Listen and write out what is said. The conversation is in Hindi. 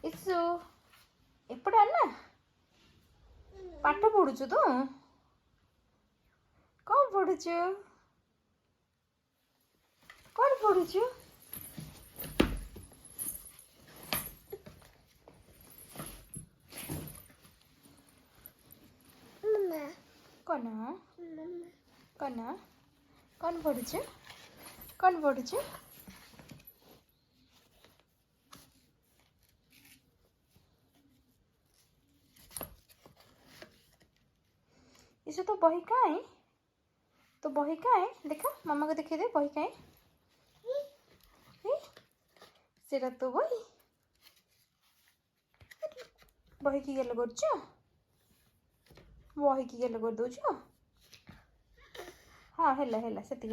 ଇସୁ ଏପଟେ ଆନା ପାଠ ପଢୁଛୁ ତୁ କ'ଣ ପଢୁଛୁ କ'ଣ ପଢୁଛୁ କ'ଣ କ'ଣ କ'ଣ ପଢୁଛୁ କ'ଣ ପଢୁଛୁ इसे तो बही काए तो बही काए देखा मामा को देखिए दे बही काए सेटा तो बही की गल कर बही की गल कर दो हाँ है सेती